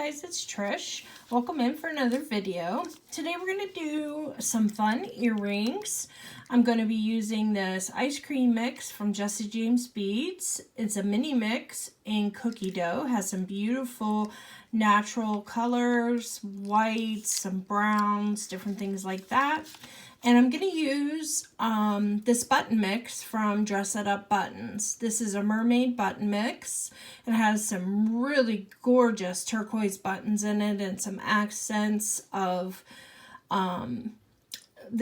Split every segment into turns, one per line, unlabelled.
guys, it's Trish. Welcome in for another video. Today we're going to do some fun earrings. I'm going to be using this ice cream mix from Jesse James Beads. It's a mini mix in cookie dough. It has some beautiful natural colors, whites, some browns, different things like that. And I'm going to use this button mix from Dress It Up Buttons. This is a mermaid button mix. It has some really gorgeous turquoise buttons in it and some accents of the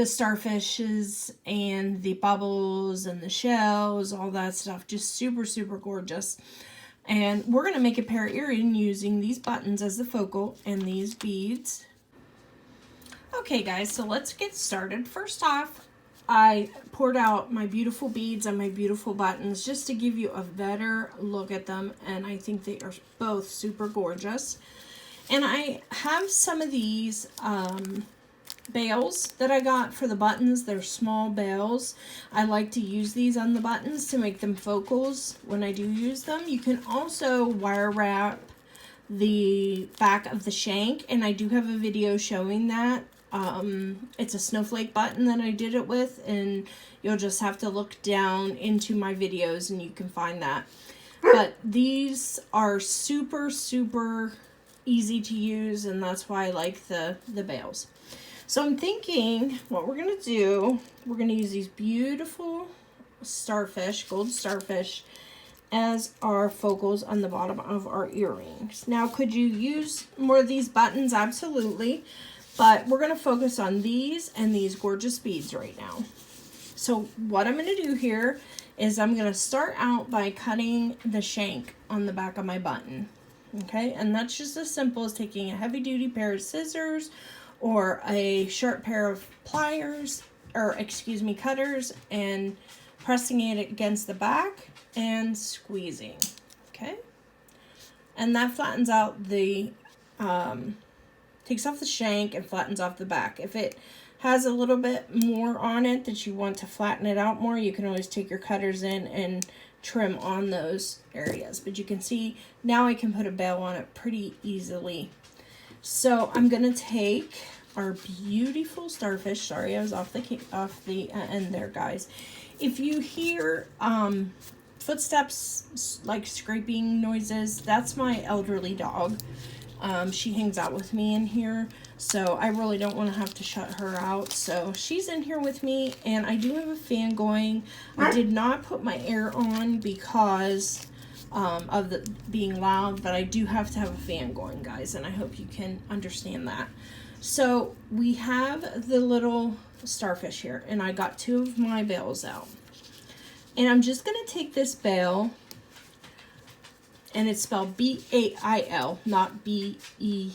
starfishes and the bubbles and the shells, all that stuff. Just super, super gorgeous. And we're going to make a pair of earrings using these buttons as the focal and these beads. Okay guys, so let's get started. First off, I poured out my beautiful beads on my beautiful buttons just to give you a better look at them, and I think they are both super gorgeous. And I have some of these bails that I got for the buttons. They're small bails. I like to use these on the buttons to make them focals when I do use them. You can also wire wrap the back of the shank, and I do have a video showing that. It's a snowflake button that I did it with, and you'll just have to look down into my videos and you can find that. But these are super, super easy to use, and that's why I like the bails. So I'm thinking what we're going to do, we're going to use these beautiful starfish, gold starfish, as our focals on the bottom of our earrings. Now, could you use more of these buttons? Absolutely. But we're going to focus on these and these gorgeous beads right now. So what I'm going to do here is I'm going to start out by cutting the shank on the back of my button. Okay, and that's just as simple as taking a heavy-duty pair of scissors or a sharp pair of pliers, or excuse me, cutters, and pressing it against the back and squeezing. Okay, and that flattens out the takes off the shank and flattens off the back. If it has a little bit more on it that you want to flatten it out more, you can always take your cutters in and trim on those areas. But you can see now I can put a bail on it pretty easily. So I'm going to take our beautiful starfish. Sorry, I was off the end there, guys. If you hear footsteps, like scraping noises, that's my elderly dog. She hangs out with me in here, so I really don't want to have to shut her out. So she's in here with me, and I do have a fan going. I did not put my air on because of the being loud, but I do have to have a fan going, guys, and I hope you can understand that. So we have the little starfish here, and I got two of my bails out. And I'm just going to take this bail, and it's spelled B-A-I-L, not B-E-L-L,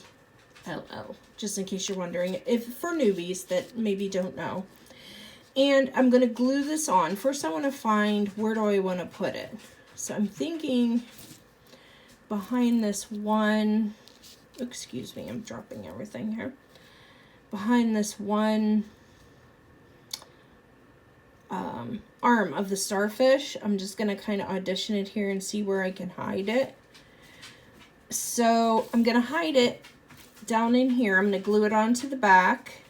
just in case you're wondering, if for newbies that maybe don't know. And I'm going to glue this on. First I want to find, where do I want to put it? So I'm thinking behind this one, excuse me, I'm dropping everything here. Behind this one arm of the starfish, I'm just going to kind of audition it here and see where I can hide it. So I'm going to hide it down in here. I'm going to glue it onto the back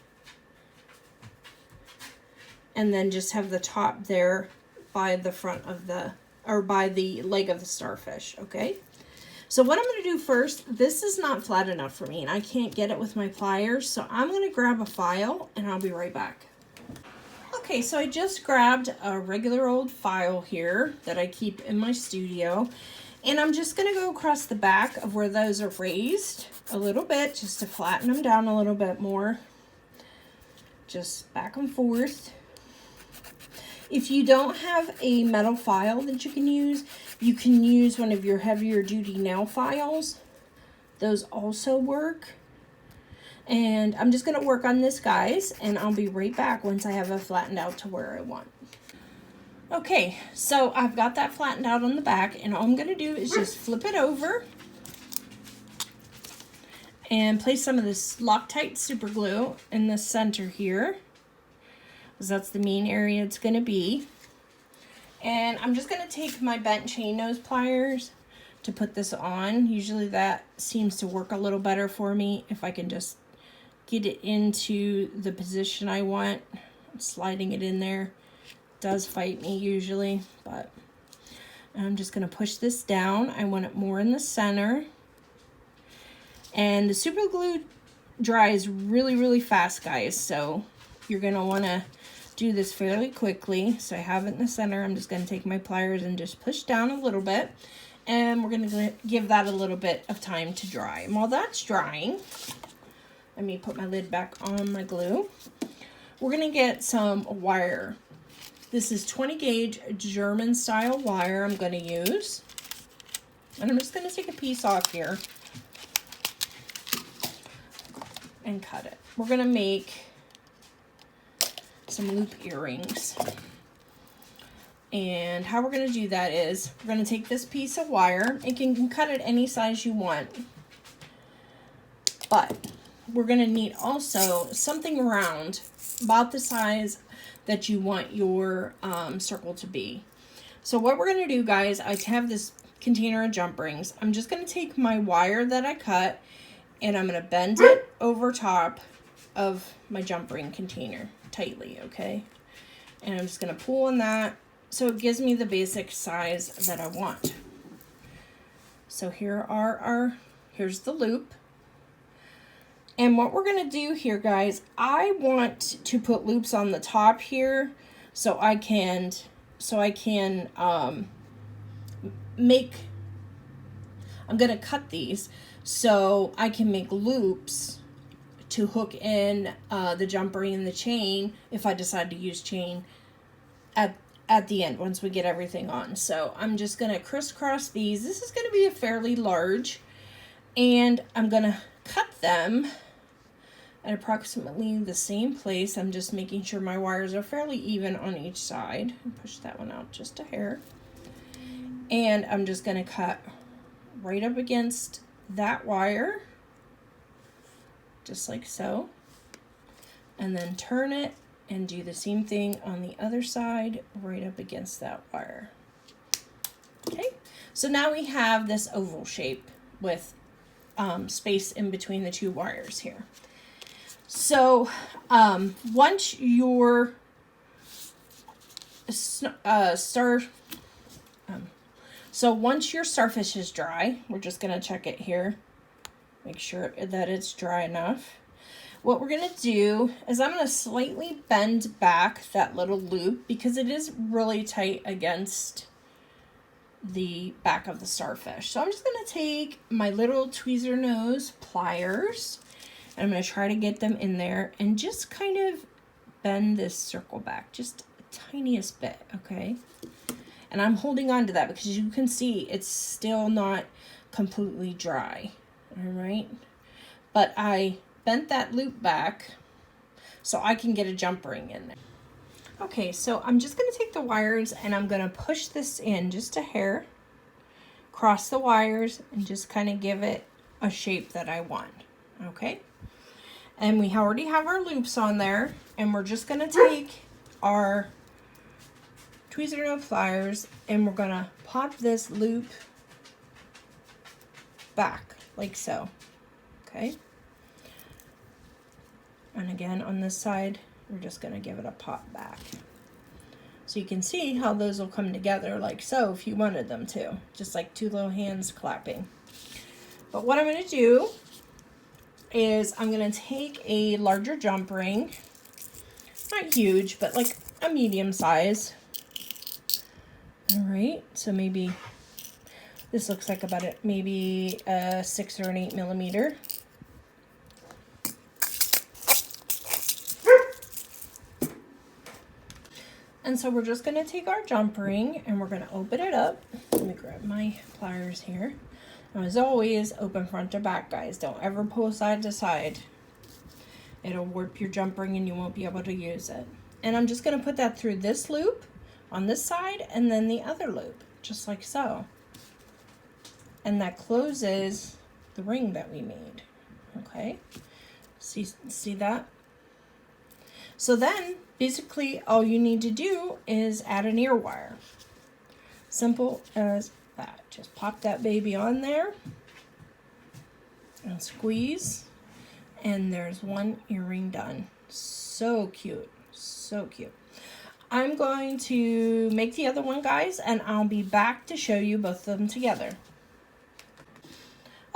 and then just have the top there by the front of the, or by the leg of the starfish. Okay, so what I'm going to do first, this is not flat enough for me and I can't get it with my pliers, so I'm going to grab a file and I'll be right back. Okay, so I just grabbed a regular old file here that I keep in my studio, and I'm just going to go across the back of where those are raised a little bit just to flatten them down a little bit more. Just back and forth. If you don't have a metal file that you can use one of your heavier duty nail files. Those also work. And I'm just going to work on this, guys, and I'll be right back once I have it flattened out to where I want. Okay, so I've got that flattened out on the back, and all I'm going to do is just flip it over and place some of this Loctite super glue in the center here, because that's the main area it's going to be. And I'm just going to take my bent chain nose pliers to put this on. Usually that seems to work a little better for me if I can just get it into the position I want. Sliding it in there does fight me usually, but I'm just going to push this down. I want it more in the center. And the super glue dries really, really fast, guys, so you're going to want to do this fairly quickly. So I have it in the center. I'm just going to take my pliers and just push down a little bit, and we're going to give that a little bit of time to dry. And while that's drying, let me put my lid back on my glue. We're going to get some wire. This is 20 gauge German style wire I'm going to use. And I'm just going to take a piece off here and cut it. We're going to make some loop earrings. And how we're going to do that is we're going to take this piece of wire. You can cut it any size you want. But we're going to need also something round, about the size that you want your circle to be. So what we're going to do, guys, I have this container of jump rings. I'm just going to take my wire that I cut and I'm going to bend it over top of my jump ring container tightly, okay? And I'm just going to pull on that so it gives me the basic size that I want. So here's the loop. And what we're going to do here, guys, I want to put loops on the top here so I can make, I'm going to cut these so I can make loops to hook in the jump ring and the chain if I decide to use chain at the end once we get everything on. So I'm just going to crisscross these. This is going to be a fairly large, and I'm going to cut them at approximately the same place. I'm just making sure my wires are fairly even on each side. Push that one out just a hair. And I'm just going to cut right up against that wire, just like so. And then turn it and do the same thing on the other side, right up against that wire. Okay, so now we have this oval shape with space in between the two wires here. So once your once your starfish is dry, we're just going to check it here, make sure that it's dry enough. What we're going to do is I'm going to slightly bend back that little loop because it is really tight against the back of the starfish. So I'm just going to take my little tweezer nose pliers, and I'm going to try to get them in there and just kind of bend this circle back just the tiniest bit, okay? And I'm holding on to that because you can see it's still not completely dry, all right? But I bent that loop back so I can get a jump ring in there. Okay, so I'm just going to take the wires and I'm going to push this in just a hair, cross the wires, and just kind of give it a shape that I want, okay? And we already have our loops on there, and we're just going to take our tweezer nose pliers and we're going to pop this loop back like so, okay? And again, on this side, we're just going to give it a pop back. So you can see how those will come together like so if you wanted them to, just like two little hands clapping. But what I'm going to do is I'm going to take a larger jump ring, not huge, but like a medium size. All right, so maybe this looks like about maybe a 6 or an 8 millimeter. And so we're just going to take our jump ring and we're going to open it up. Let me grab my pliers here. Now, as always, open front to back, guys. Don't ever pull side to side. It'll warp your jump ring and you won't be able to use it. And I'm just going to put that through this loop on this side and then the other loop, just like so. And that closes the ring that we made. Okay? See that? So then, basically, all you need to do is add an ear wire. Simple as that. Just pop that baby on there and squeeze, and there's one earring done. So cute, so cute. I'm going to make the other one, guys, and I'll be back to show you both of them together.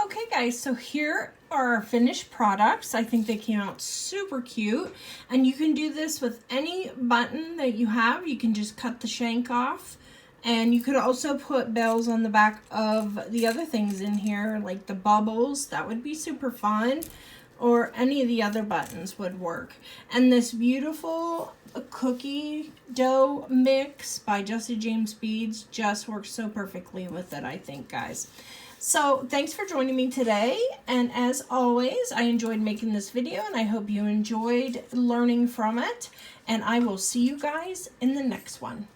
Okay, guys, so here are our finished products. I think they came out super cute, and you can do this with any button that you have. You can just cut the shank off, and you could also put bells on the back of the other things in here, like the bubbles. That would be super fun, or any of the other buttons would work. And this beautiful cookie dough mix by Jesse James Beads just works so perfectly with it, I think, guys. So thanks for joining me today, and as always, I enjoyed making this video, and I hope you enjoyed learning from it, and I will see you guys in the next one.